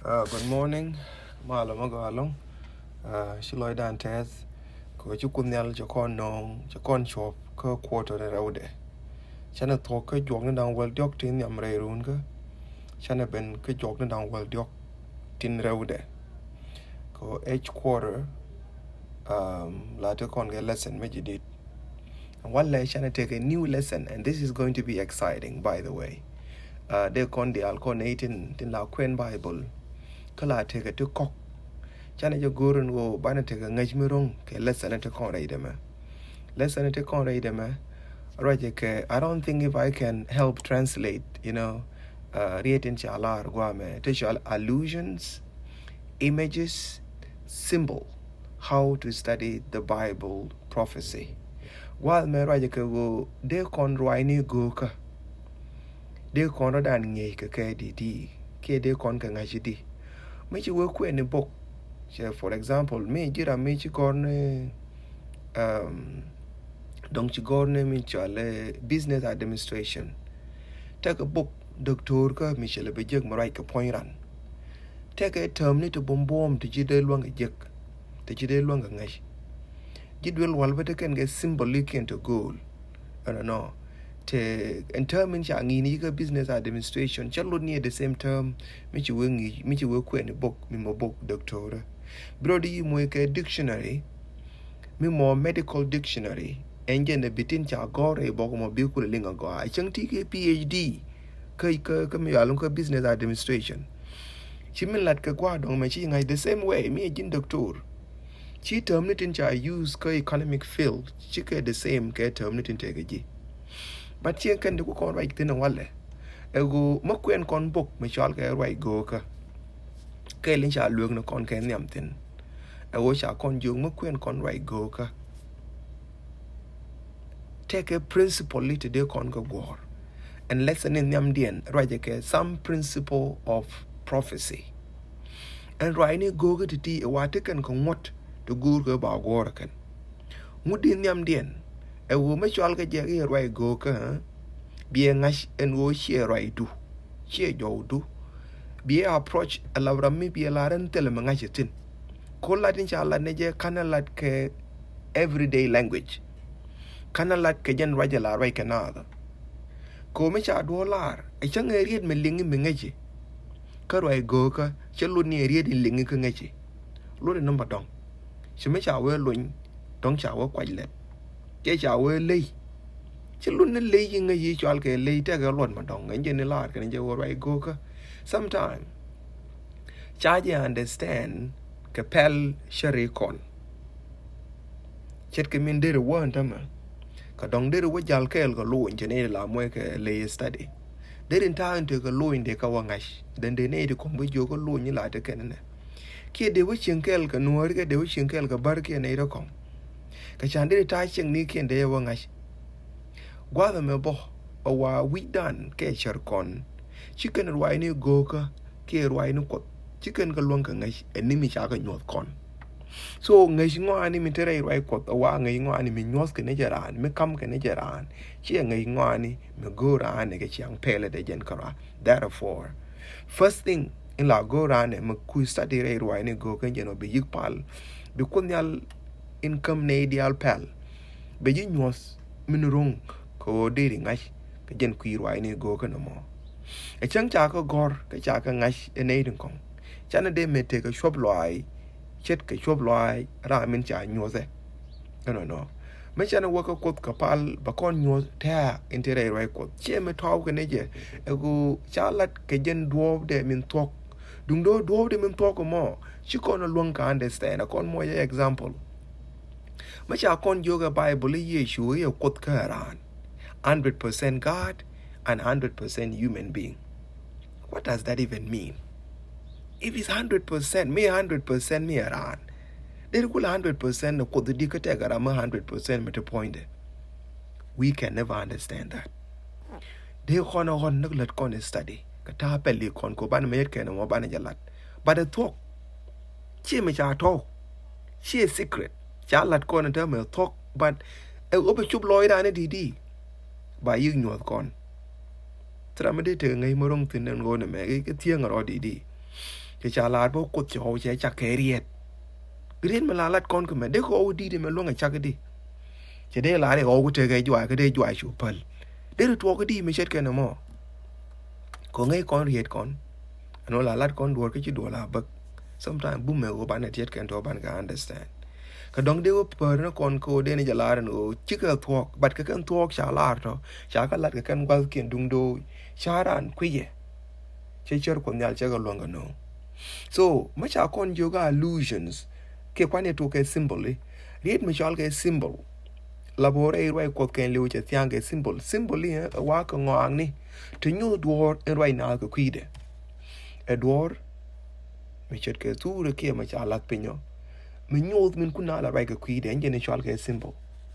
Good morning, Malamagalong. Shiloi Dantes, ko chukunyal chakon nong, chakon chop, ko quarter the road. Chana talk a jog down well dock tin yamre runga. Chana ben ka jog down well dock tin road. Ko each quarter, later con get lesson, which you did. And one lesson, I take a new lesson, and this is going to be exciting, by the way. They con the alconating in la Quen Bible. Kala take a to cock. Chana jo gurun go bana te ga ngaj mirong ke lesson te kon reide me. Lesson te kon reide me. Roje ke I don't think if I can help translate, read in chala gwa me te shal allusions, images, symbol, how to study the Bible prophecy. While me roje ke go de kon roi ni go ka. De kon ro dan nge ke di ke de kon ka ngaj di. Me chi wo ku ni book. For example, me jira me chigorne don't chigorne me chale business administration. Take a book, Doctor ka Michelle Bejek Marai ka point ran. Take a term ni to bomb to jide luanga jek. To jide luanga ngash. Jidwell walbete can get symbolic into goal. I don't know. Te in term in changi ka business administration. Chalo near the same term. Michi work in a book, me book doctor. Brody mweke dictionary, mi mo medical dictionary, enje ne bitin cha gore boko mo biku le linga go. I chang tike PhD, ka mi alun ka business administration. Chimin lat ka kwa dong ma chi ngai the same way mi jin doctor. Chi term nitin cha use ka economic field, chi ka the same ka term nitin te ji. But chi kan de ko kon right tin wale. Ego makwen kon book mi chal ka right go ka. Ka lin cha luong no kon ka nyam tin. I wish I con young McQueen con right go ka. Take a principle little de con go war. And lesson in them dien rajake some principle of prophecy. And right go to tea a watakan con what to go about workin. Woodin yam dien. A woman shall get your right go ka. Be a nash and wo share right do. Share yo do. Be a approach a lavra me be a laran telemangachetin. Call Latin chala neje kana lat ke everyday language. Kana lat ke jan raja la rai kanada. Ko me cha $1. I chang e read me lingi me ngaji. Karo ai go ka chalo ni read in lingi ka ngaji. Lo number dong. Si me cha we loin dong cha we kwai let. Ke cha we lei. Chalo ne lei ngaji chal ke lei ta ga lon ma dong nje ne lar ka nje wo rai go ka. Sometime cha je understand Kapel Sharikon. Chet ke min dere wan tama. Ka dong dere wa jal kel ka lo injene la mwe ke lay study. Dere inta inte ka lo inde ka wangash. Den de ne de kombo jo ka lo ni la te kenene. Ke de wa chinkel ka nuar ke de wa chinkel ka bar ke ne ro kom. Ka chan dere ta ching ni ken de wangash. Gwa da me bo wa we dan ke charkon. Chicken rwai ni go ka ke rwai ni ko. Chicken ka luang ka ngash enimi cha ka nyot kon. So ngash ngo ani mi tere rwai ko wa ngai ngo ani mi nyos ke ne jaran mi kam ke ne jaran chi ngai ngo ani mi go ran ne ke chiang pele de jen kara. Therefore first thing in la go ran ne mi ku study re rwai ne go kan jeno be yik pal be kun yal income ne ideal pal be ji nyos min rung ko de ri ngash ke jen ku rwai ne go kan mo e chang cha ko gor ke cha ka ngash ne din kong chana de me te ka shop loai chet ke shop loai ra min cha nyoze no me chana waka kot kapal ba kon nyoz ta intere roi kot che me taw ke neje e go chalat ke jen duob de min tok dung do duob de min tok mo chi kon luang ka understand kon mo ye example me cha kon yoga bible ye shu ye kot ka ran 100% God and 100% human being. What does that even mean? If it's 100%, me 100% me around. They could 100% of the dictator, I'm 100% me to point. We can never understand that. They con on let con study. Kata peli con ko ban me ken mo ban jalat. But the talk. She me cha talk. She is secret. Cha lat con and tell me talk, but a open chup loy dan di. By you know con. Tramade te ngai morong tin and go na me ke tiang ro di. che cha la bo ko cho che cha ke riet green ma la lat kon ko me de ko di de me lo nga cha ke di che de la de ko te ke jwa ke de jwa chu pal de to ko di me chet ke na mo ko ngai kon riet kon no la lat kon duor ke chi do la bak sometimes bum me go ban tiet ken to ban ka understand ka dong de per no kon ko de ni jala no chi ka thok bat ka kan thok cha la to cha ka lat ka kan gwal ken dung do cha ran kwi ye che cher ko nyal che ga longa no so ma cha kon yoga illusions ke kwane to ke symbol riet me chal ke symbol labore roi ko ken lu che tyang ke symbol wa ka ngwang ni to nyu duor en roi na ka kwide edwor me chet ke tu re ke ma cha lat pinyo me nyod min kuna la roi ka kwide en ne chal ke symbol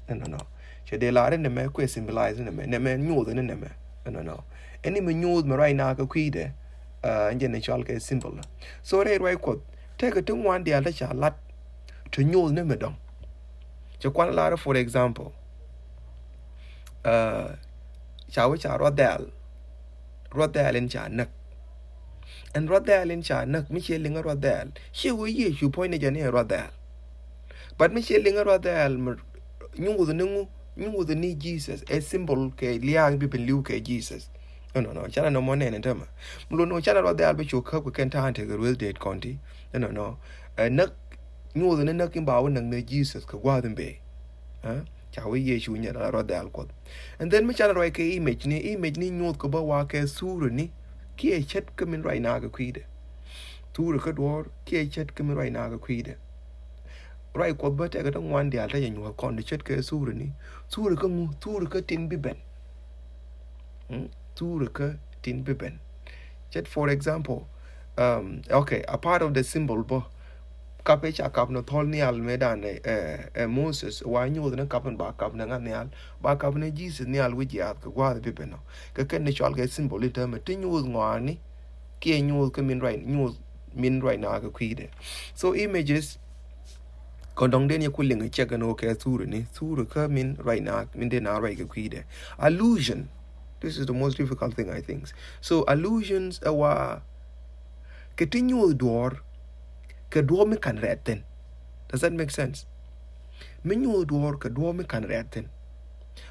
no che de la ne me ko symbolize ne me nyod ne me no eni me nyod me roi na ka kwide en ne chal ke symbol so re roi ko te ka tu wan dia la cha lat to nyod ne me dong che kwan la for example chawe cha rodel in cha nak and rodel in cha nak mi che linga rodel she wo ye chu point ja ne rodel but mi che linga rodel nyungu the ni Jesus a symbol ke liang bi ben liu ke Jesus no chana no mo ne ntama mlo no chana rodel be chu ka ko ken ta ante real date conti no nak nyungu the nak in ba won ne Jesus ka gwa den be chawe ye chu nya la rodel ko and then mi chana roi ke image ni nyot ko ba wa ke suru ni ki chet ke min roi na ga kwide tu ka dor ki chet ke min roi na ga kwide roi ko ba te ga dong wan dia ta nyu kon de chet ke suru ni suru ka tin bi ben suru ka tin bi ben chet for example okay a part of the symbol bo kape cha kap no thol nial medan Moses wa nyu na kapen ba kap na nial ba kap ne Jesus nial wi ya ka wa de pe no ka ken ne chal ga symbol ita me tin nyu ngani ke nyu ka min right na ka kwide so images ko dong den ye kulinga check no ke suru ka min right na min de na right ka kwide illusion this is the most difficult thing I think so illusions wa ke tin nyu dor ke duo mi kan retten. Does that make sense? Mi nyu duor ke duo mi kan retten.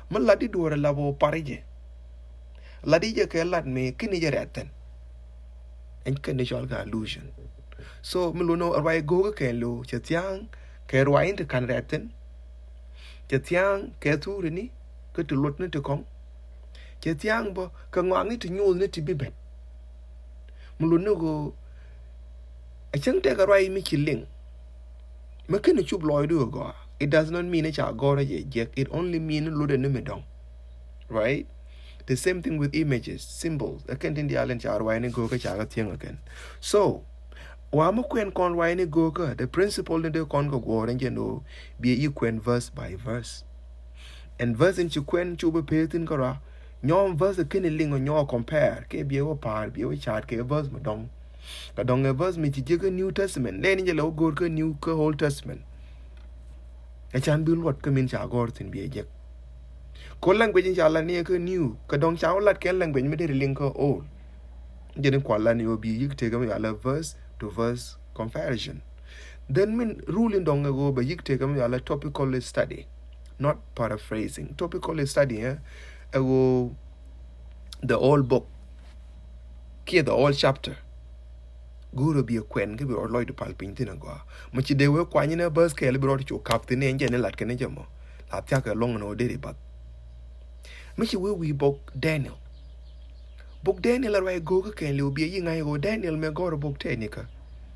Man ladi duor labo parije. Ladi je ke lad me kini je retten. En ken de jol ga illusion. So mi lo no arwai go ke lo chetiang ke rwai de kan retten. Chetiang ke tu ni ke tu lot ne te kong. Chetiang bo ke ngwang ni te nyul ne te bibet. Mi lo no go I think take a right me killing. Making a chub loy do go. It does not mean a child go it only means load and numedong. Right? The same thing with images, symbols. I can't in the island child wine go again. So Wama quen con wine go the principle in the congo go and you know be equal verse by verse. And verse in quen chuba patin gora. Nyon verse a kinning on your compare, ke be a part, be a chart, ke verse madong. Ka dong a verse mi chi New Testament then je lo go New ka Old Testament a chan bil wat ka min cha gor tin bi je ko language cha la ni ka new ka dong cha lat ken language mi de link ka old je ne kwa la ni obi yik te ka mi ala verse to verse comparison then min ruling dong go ba yik te ka mi ala topical study not paraphrasing topical study go the whole book ki the whole chapter guru bi kwen ke bi loy de palpin tin go ma ci de we kwa ni na bus ke le bi ro ci captain ne nje ne lat ke ne jamo la ta ka long no de ribat ma ci we book Daniel la go ke le bi yi ngai go Daniel me go book technica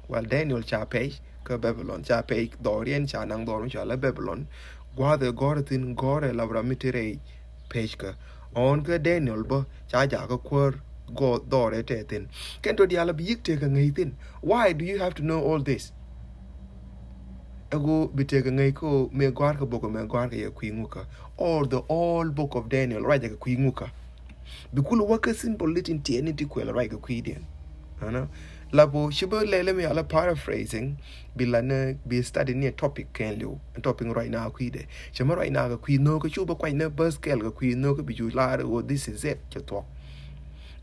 while Daniel cha page ka Babylon cha page dorian cha nang dor cha la Babylon gwa de go tin go re la bra mitere page ka on ka Daniel bo cha ja ka kwor go dore tetin kento diala bi yik ka ngai tin why do you have to know all this ego bi ka ngai ko me gwar ka boko me gwar ka kwinguka or the all book of Daniel right ka kwinguka bi kulu waka simple litin ti eni ti kwela right ka kwidien ana labo shibo lele me ala paraphrasing bi lana bi study ni topic ken lo topic right now kwide chama right now ka kwino ka chuba kwa na bus kel ka kwino ka bi ju la oh this is it to talk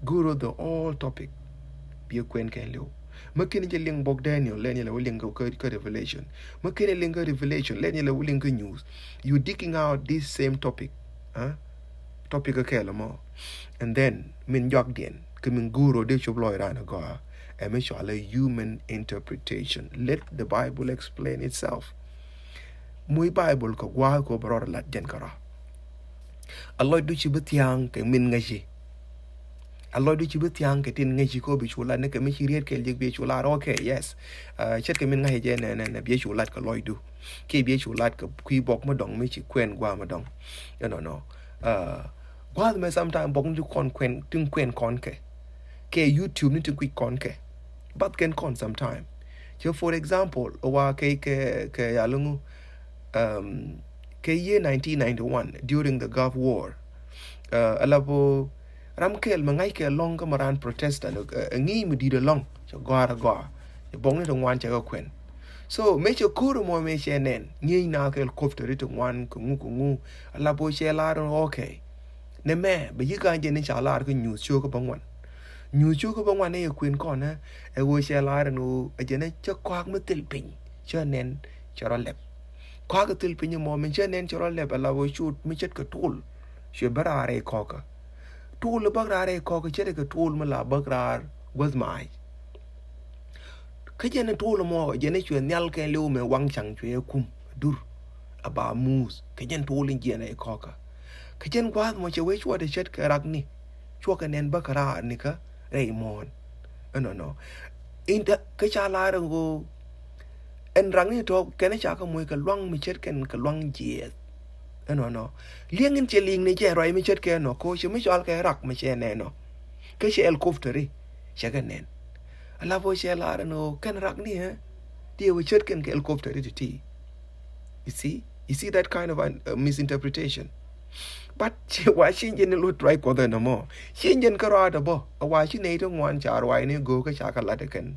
guru the all topic be a quen can lo Makini je ling bok Daniel, len yela willing go revelation. Makini ling revelation, len yela willing go news. You digging out this same topic, huh? Topic akela mo. And then min jog dien, min guru de chobloy rana go. And make sure a human interpretation. Let the Bible explain itself. Muy Bible ko gwa ko brother lat jen kara. Allah du ci betiang ke min ngaji. Allah du ci betiang ke tin ngaji ko bi chula ne ke mi ci riet ke lig bi chula okay yes. Chet ke min ngaji je ne bi chula ka loy du. Ke bi chula ka kui bok ma dong mi ci kwen gwa ma dong. No. Gwa me sometime bok ju kon kwen tin kwen kon ke. Ke YouTube ni tin kui kon ke. But can con sometime. So for example, owa ke yalungu ke year 1991 during the Gulf War. Alabo ramkel mangai ke long kamaran protest ngi mu di de long so gwara gwa. E bong ni tong wan cha kwen. So me cho kuru mo me chenen ngi na ke helicopter ri tong wan kungu alabo che la okay. Ne me be yiga je ni cha la ko news show ko bangwan. New chu ko bangwan e queen kon na e wo she la no e jene cha kwak me til pin cha nen choro lep kwak til pin mo men cha nen choro lep la wo shoot mi chet ka tul she barare ko ka tul barare ko ka chet ka tul ma la bagrar was mai ka jene tul mo jene chu nyal ke lu me wang chang chwe kum dur aba mus ka jene tul jene ko ka jen kwa mo che we chwa de chet ka rak ni chwa ka nen bakara ni ka Raymond. No. Inta cái cha la rồi go. En rang ni to cái nó cha ka mui ka luang mi chet ken ka luang je. No. Lieng in che ling ni che roi mi chet ke no ko che mi chal ka rak mi che ne no. Cái che el kofteri. Che ka nen. Ala vo che la no ken rak ni ha. Ti we chet ken ka el kofteri ti. You see that kind of misinterpretation. But why she didn't look right for the no more. She didn't go out of bo. Why she need one char why ni go ka chaka latakan.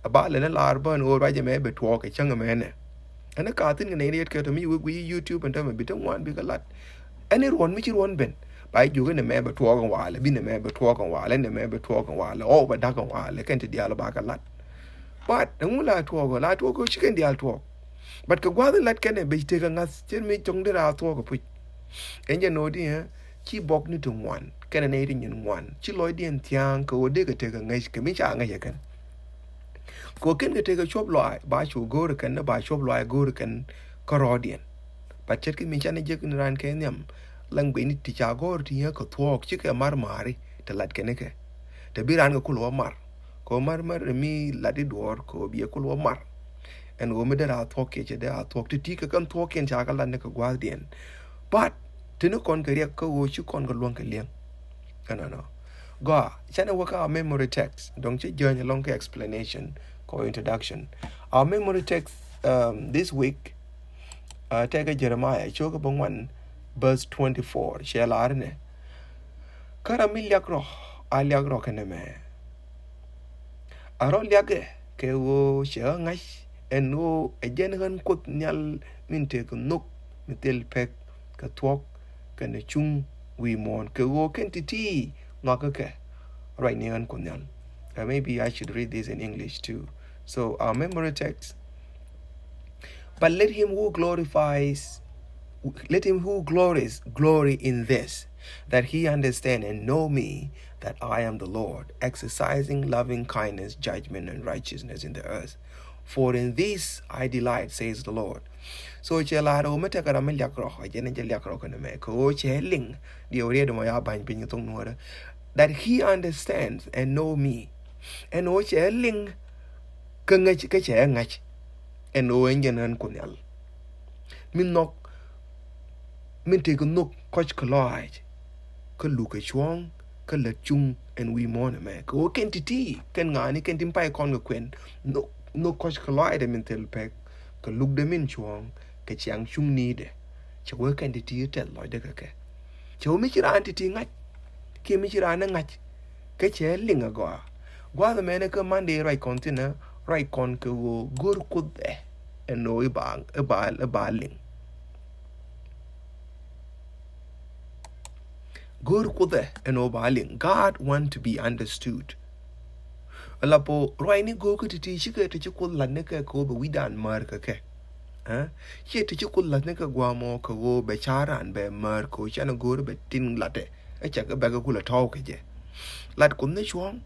A ball and a larva and old Raja may be talk a chung man. And a carton and idiot cut to me we YouTube and tell me bit one big a lot. And it one which you one ben. By you in a member talk a while, been a member talk a while, and a member talk a while, oh, but duck a while, I can't deal about a lot. But the moonlight talk, she can deal talk. But Kawada let can be taken us, tell me tongue that I'll talk of it. And you know, dear, chi bok ni to one, cananating in one. Chi loydi and tiang, go dig a take a nice commission. Go can take a shop loy, by you go to can by shop loy go to can corodian. But check me chana jack in ran canium, lang bini tichago to yak a talk, chick a marmari, to lat caneke. To be ran a cool mar. Go marmar me laddy door, go be a cool mar. And women that I'll talk each day, I'll talk to Tika can talk in Chakalanaka guardian. But tinu kon ka riak ka wo chu kon ka luang ka liang. No. Go, chana work our memory text. Don't you join along the explanation or introduction. Our memory text this week take a Jeremiah choke upon 1 verse 24. Shall arne. Karamiliakro aliagro kaneme. Aro liage ke wo shall ngash and no a general quote nyal min take nook mitil pek ka twok ka ne chung we mon ka wo kentity ngaka right near kunyal. Maybe I should read this in English too. So our memory text. But let him who glories glory in this, that he understand and know me, that I am the Lord, exercising loving kindness, judgment, and righteousness in the earth. For in this I delight, says the Lord. So chelaro metakara meliakro, jeneliakro kaname, ko cheling, the oredo moya ban pinitong nora, that he understands and know me. And o cheling kangach kachangach, and o engineer kunyal. Min take a nook, coach collide, look at chwong, let chung, and we mourn me. Ko kentity, can ngani kentimpai conquent, no coach collide them in telpek, look them in chwong, chiang chung need. Chawa kentity tell Lloyd Decake. Chow Michira entity ngat, Kimichirana ngat, Kache lingagoa. Gua the Manica Monday right container, right con go good could there, and no bang a baling. Good could there, and no baling. God want to be understood. la po roi ni go ko ti shi ke ti ko la ne ke ko be widan mar ke che ti ko la ne ke gwa mo ko be charan be mar ko chana go be tin late e cha ke be ko la taw ke je lat ko ne chuang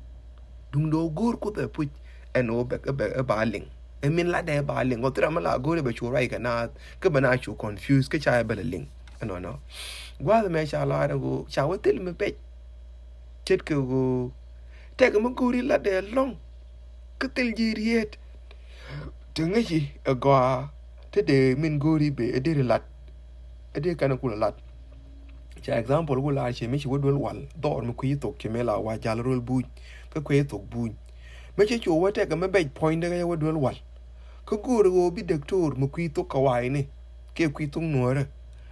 dung do go ko be pu en o be ba ling e min la de ba ling o tra ma la go be chu rai ka na ke ba na chu confuse ke cha be ling no gwa me cha la go cha wo til me pe chet ke go te ke mo go ri la de long ke til ji riet te ngi gwa te de min go ri be de lat de kana kula lat cha example go la che me chi wo dol wal do mo ku yitok che me la wa jal rol bu ke ku yitok bu me che chu wo te ke me be point de wo dol wal ko go bi doctor mo ku yitok ka wai ni ke ku yitok nuore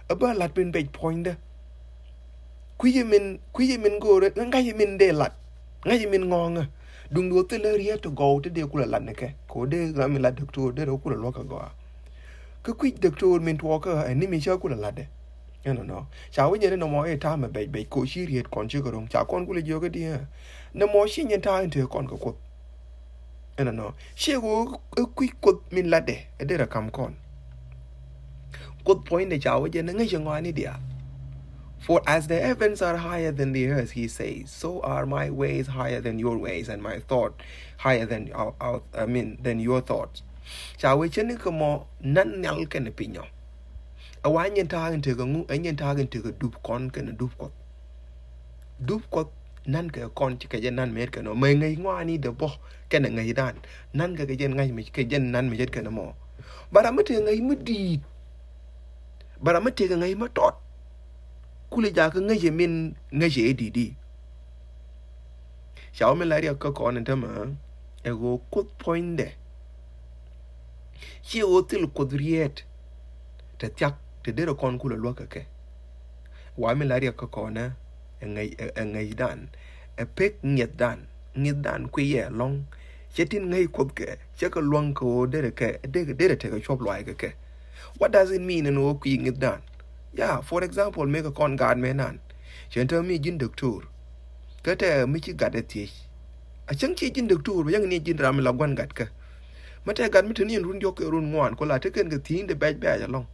aba lat ben be point de ku ye min go re nga ye min de lat nga ye min ngonga dung do te le ria to go te de kula lat ne ke ko de ga mi la doctor de ro kula lo ka go ku doctor min to ka ni mi cha kula lat de no cha wo ne no mo e ta me be ko shi riet kon chi ko rong cha kon kula jo ga dia no mo shi nyen ta inte kon ko no she go ku ko min lat de ra kam kon ko point de cha wo ne nga je ngani dia. For as the heavens are higher than the earth, he says, so are my ways higher than your ways, and my thought higher than than your thoughts. Cha we chen ko mo nan nyal ken pinyo. A wan yen ta inte ko ngu en yen ta inte ko dup kon ken dup ko. Dup ko nan ke kon ti ke jen nan mer ken no me ngai ngwani de bo ken ngai dan. Nan ke jen ngai mi ke jen nan mi jet ken mo. Bara mate ngai mudi. Bara mate ngai ma tot. Kule ja ka ngaje min ngaje didi shaw me laria ka ko on tama e go kut point de chi o til kodriet te tyak te de kon kula lo ka ke wa me laria ka ko na ngai dan e pek nyet dan ku ye long chetin ngai kod ke che ka long ko de te ka chop lo ai ke. What does it mean in o ku nyet dan? Yeah, for example, make a con guard man. Center me jin doctor. Kata me chi gad ati. A chang chi jin doctor, yang ni jin ram la gwan gad ka. Mata gad me tani run yok run ngwan ko la teken ka tin de baj along.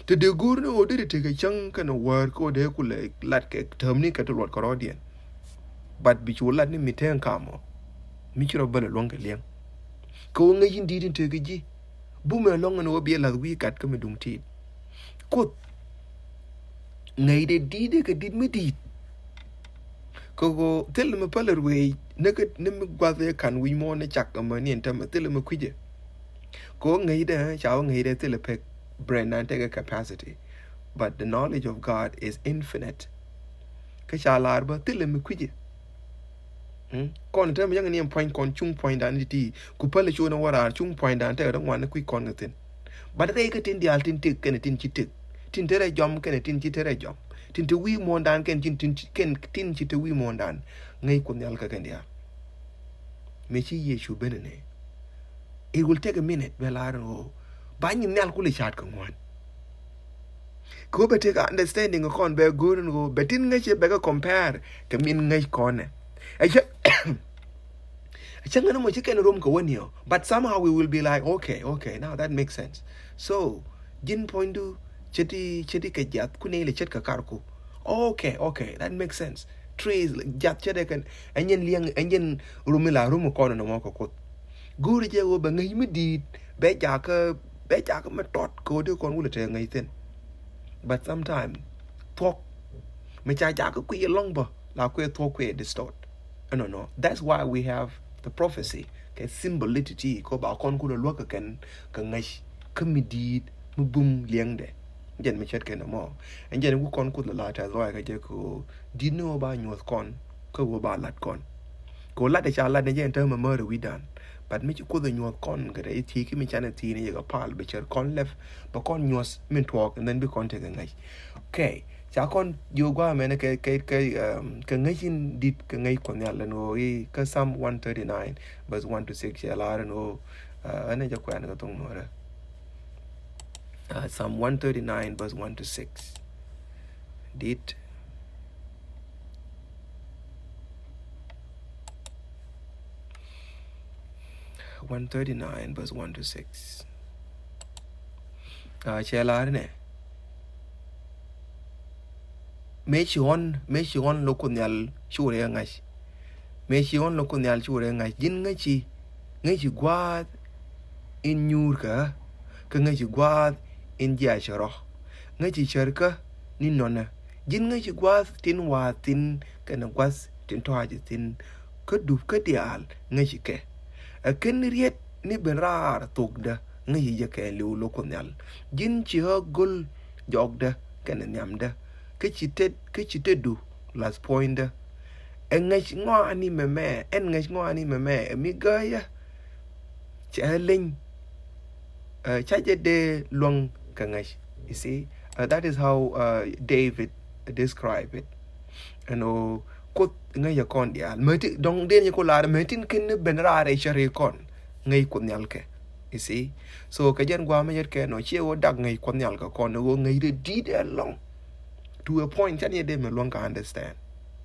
To de gur no o de take a chang kana war ko de ku le lat ke term ni ka to lot korodian. But bi chu lat ni mi ten kamo. Mi chi ro bala long ka liang. Ko nga jin didin te ji. Bu me long no bi la wi kat ka me dum ti. Kut ngai de dide ka did me dit ko go tel me paler we ne ka ne me gwa kan wi mo ne chak ma ni entam tel me kwije ko ngai de cha ngai de tel pe brain and take capacity, but the knowledge of God is infinite ka cha lar ba tel me kwije kon tem yang ni point kon chung point dan ti ku pale chu na wara chung point dan te dang wan ku kon ngatin ba de ka tin dial tin tik ken tin chi tik tin tere jom ken tin chi tere jom tin te wi mon dan ken tin chi te wi mon dan ngai ko nyal ka ken dia me chi Yesu benene. It will take a minute belaro ba nyi nyal ku le chat ka ngwan ko be take understanding kon be go no be tin ngai che be ka compare ka min ngai kon e changa no mo chicken room ko woni but somehow we will be like okay now that makes sense. So jin point do cheti ke jat ku ne le chet ka karku okay that makes sense. Trees jat chede kan enyen liang enyen rumila rum ko no mo ko guri je go ba ngai mi dit be ja ka ma tot ko de kon wule te ngai ten, but sometimes talk me cha ka ku ye long ba la ku talk ku distort. No, that's why we have the prophecy ke symbolicity ko ba kon ku lo ka ken ka ngai ka mi dit mu bum liang de jen me chet ken mo en jen ku kon ku la ta zo ka je ko dino ba nyot kon ko go ba lat kon ko la de cha la de jen ta ma mer wi dan but me ku the nyot kon ga de ti ki mi chana ti ne ga pal be cher kon lef ba kon nyos min talk and then be kon te ngai okay cha kon yo gwa me ne ke ngai jin dit ke ngai kon ya la no i ka Psalm 139 verse 1 to 6 ya la no ane ja kwa na tong no ra Psalm 139 verse 1 to 6 dit 139 verse 1 to 6. Chelarne. Mechion lokunyal chure ngash. Mechion lokunyal chure ngash. Jin ngachi guad in nyurka. Ka ngachi guad in jasharo. Ngachi cherka ni nona. Jin ngachi guad tin wa tin kana guas tin toaji tin. Ka dup ka dial ngachi ke. A ken riet ni berar tugda ngachi jake liu lokunyal. Jin chiha gul jogda kana nyamda. Kechite du last point engach ngani meme engach ngani meme mi gaya chaling chaje de long kangach. You see, that is how David described it. And kot ngay kon dia meti dong den ko la metin kin benra re chere kon ngay kon yalke. You see, so kajen gwa me ke no chewo dag ngay kon yalka kon go ngay de did long to a point that you didn't longer understand.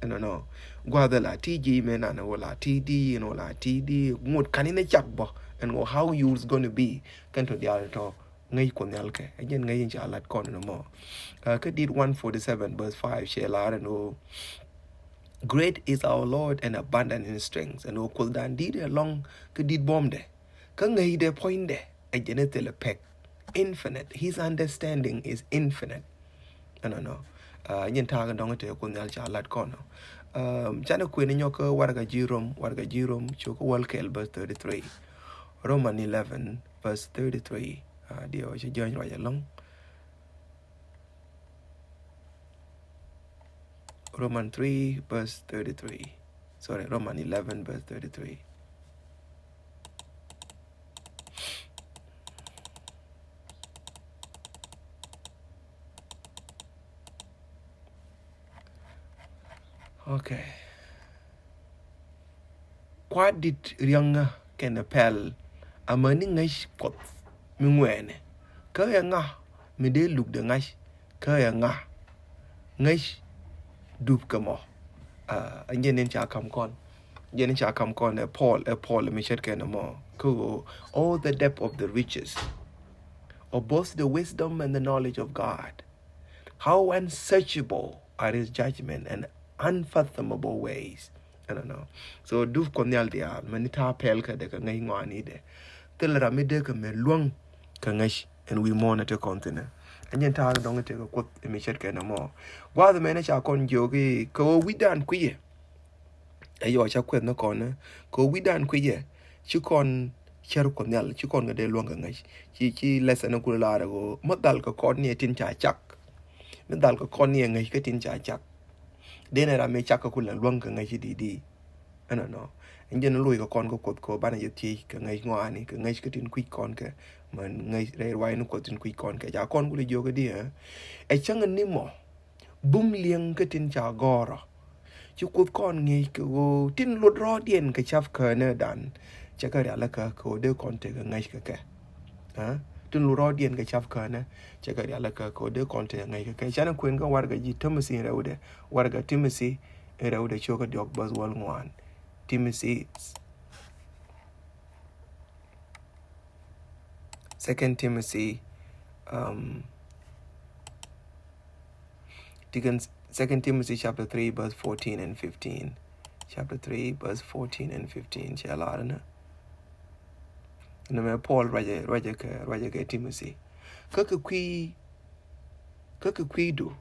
No. Gwada la TG men and la TD, la TD, what can in a chatbo, and how you's gonna be, can to the alto, ngay konelke, again ngay in chalat con no more. Could did 147 verse 5, Shelar and great is our Lord and abundant in strength, and could dan did along, could did bomb de, can ngay de point de, a genital peck, infinite, his understanding is infinite. No. Yen taga donga te ko nyal cha lat kono chana kwene nyoka warga jirom choko walkel verse 33 Roman 11 verse 33 dio che join right along Roman 3 verse 33 sorry Roman 11 verse 33. Okay. What did Rianga can appel a morning nice pot? Mingwene. Kayanga, me de look the nice. Kayanga. Nice dupe come off. And yen shall come con. Yen shall come con a Paul, me shed can more. Ko all the depth of the riches of both the wisdom and the knowledge of God. How unsearchable are his judgment and unfathomable ways. I don't know. So do konyal dia manita pelka de ka ngai ngani de. Telra me de ka me luang ka ngai and we monitor continent. And yen ta dong te ko me chet ka no more. Wa the mena cha kon jogi ko we dan kuye. Ayo cha kwen no kon ko we dan kuye. Chi kon cher konyal chi kon ga de luang ka ngai. Chi lesson ko la go modal ka kon ni tin cha chak. Modal ka kon ni ngai ka tin cha chak. Then I may chaka kula luanga ngay di. I don't know. And then Louis con go ko bana yeti ka ngay ngani ka ngay skatin quick con ka man ngay re wai no kotin quick con ka ja con guli joga dia. E changa nimo bum liang ka tin cha goro. Chu kut con ngay ko tin lod ro dien ka chaf ka na dan. Chaka ya la ka ko de con te ka ngay ka. Ha? Tin luro dien ka chaf ka na chaka ya la ka ko de con te ngay ka. Chana kwen ka warga ji Timothy raude. Warga Timothy raude choka diok bas wal ngwan. Timothy 2 Timothy 2 Timothy chapter 3 verse 14 and 15. Chapter 3 verse 14 and 15. Chalarana. No Paul raja ke Timothy. Kaka kwi do.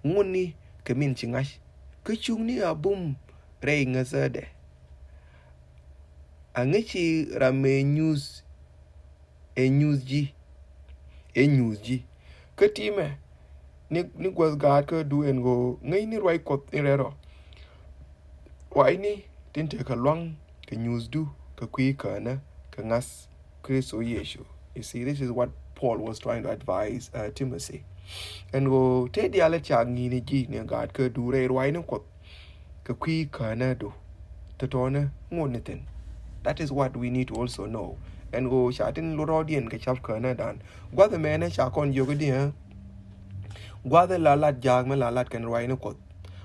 Nguni kemin chingash. Kachung ni abum rei ngazade. Angechi rame news ji. Katime ni gwas gad ka du en go ngai ni roi kot irero. Wai ni tinte ka long ka news du ka kwi ka na ka ngas Kristo Yeshu. You see, this is what Paul was trying to advise Timothy. And go te di ala changi ni ji ni gad ka du re roi ni kot ka kwi ka na do. Tatona ngonitin. That is what we need to also know. And go shatin lorodian ka chap ka na dan. Gwa the mena chakon yogadi ha. Gwa the lalat jagma lalat kan roi ni kot.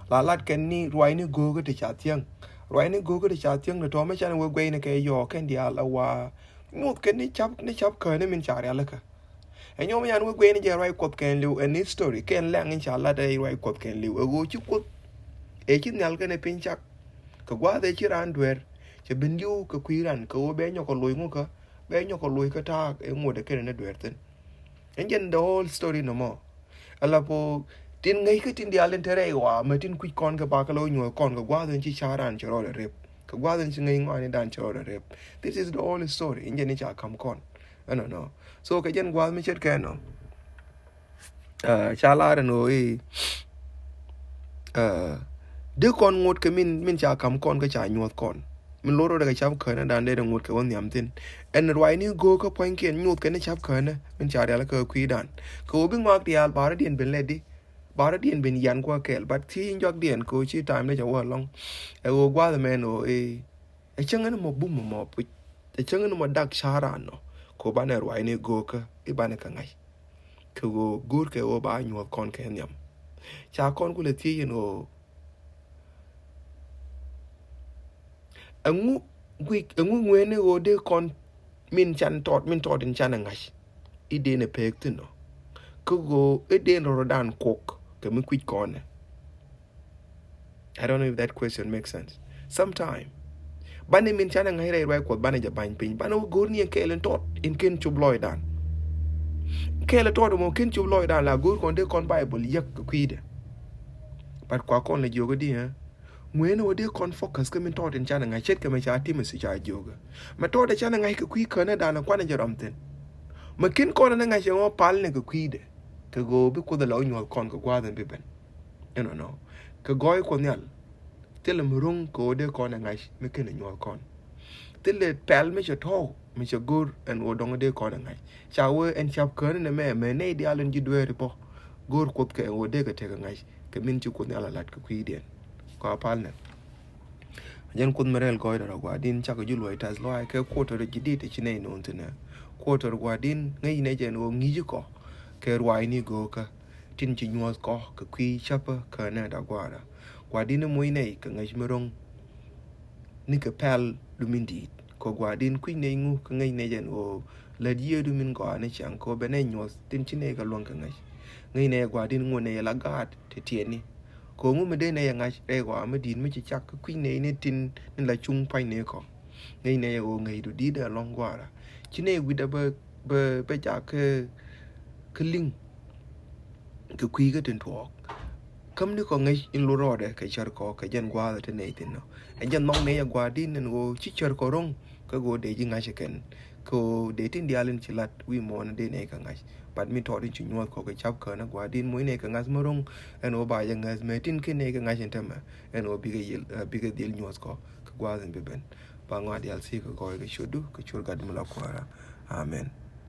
Lalat kan ni roi ni go ka te chatyang. Roi ni go ka te chatyang na toma chan wo gwe na ka yo kan di ala wa mut ke ni chap ke ne min char ya la ka e nyom yan we gwen je roi kot ken liu en history ken lang inshallah dai roi kot ken liu e go chi kot e chi nyal ke ne pinchak ka gwa de chi ran dwer che bin liu ka kwiran ka o be nyoko loy ngo ka be nyoko loy ka ta e ngo de ken ne dwer ten en jen the whole story no more ala po tin ngai ka tin dia len tere wa ma tin kwit kon ka ba ka lo nyo kon ka gwa de chi charan choro de rep ka gwa de chi ngai ngo ni dan choro de rep. This is the whole story en jen ni cha kam kon no so ka jen gwa mi chet ken no cha la no e de kon ngot ke min cha kam kon ka cha nyot kon min loro daga chap khana dan de ngot ke won yam tin en rwai ni go ka point ken nyot ke ne chap khana min cha ya la ka kwi dan ko bi ngak dial bar dien ben ledi bar dien ben yan kwa kel but thi njok dien ko chi time le cha wa long e go gwa the man o e changa mo bum mo pu e changa mo dak chara no ko ba ne rwai ni go ka i ba ne ka ngai ko go gur ke o ba nyot kon ke nyam cha kon ku le thi yin o angu ngwene o de kon min tot in chan ngai I de ne pek tin no ko go e de no dan kok ke mi kwit kon. I don't know if that question makes sense. Sometime bane min chan ngai rai ko bane ja ban pin bane go ni ke len tot in ken chubloy dan ke le tot mo ken chubloy dan la go kon de kon bible yak kwide but kwa kon le jogo di ha ngwene o de kon focus ke min tot in chan ngai chet ke ma cha ti mi si cha jogo ma tot de chan ngai ke kwi kana dan kwa ne jaram tin ma kin kon na ngai ngo pal ne ke kwide ke go bi ko de lo nyol kon ko gwa den bi ben no ke goy ko nyal tele murung ko de kon ngai me ken nyol kon tele pel me che to me che gur en o dong de kon ngai cha we en chap kan ne me ne di alen ji dwe ripo gur ko ke o de ke te ngai ke min chu ko nyala lat ke kwide ko pal ne jen kun merel goy da gwa din cha ko julo itas lo ai ke ko to de jidi te chine no ntene ko to gwa din ngai ne jen o ngi ko ke rwai ni go ka tin chi nyos ko ke kwi chapa ka na da gwa din mo nei ka ngai merong ni ke pel lumindi ko gwa din kwi ne ngu ka ngai ne jen o la die du min ko ne chang ko be ne nyos tin chine ka long ka ngai ne gwa din ngo ne la gat te tieni ko mu me de ne ngai e gwa me din me chi chak kwi ne tin ni la chung pai ne ko ngai ne o ngai du di da long gwa ra chine wi da be ja ke ling ke kwi ga tin to kam ni ko ngai in lo ro de ke char ko ke jen gwa da ne tin no e jen nong ne ya gwa din ne go chi char ko rong ka go de ji ngai ken ko de tin dialen chilat wi mo na de ne ka ngai but mi to din chi nyot ko ke chap ka na gwa din mo ne ka ngas mo rong en o ba ya ngas me tin ke ne ka ngai chen tema en o bi ga dil nyot ko ka gwa den be ben ba ngwa dial si ko ke shodu ke chur gad mala ko ara amen.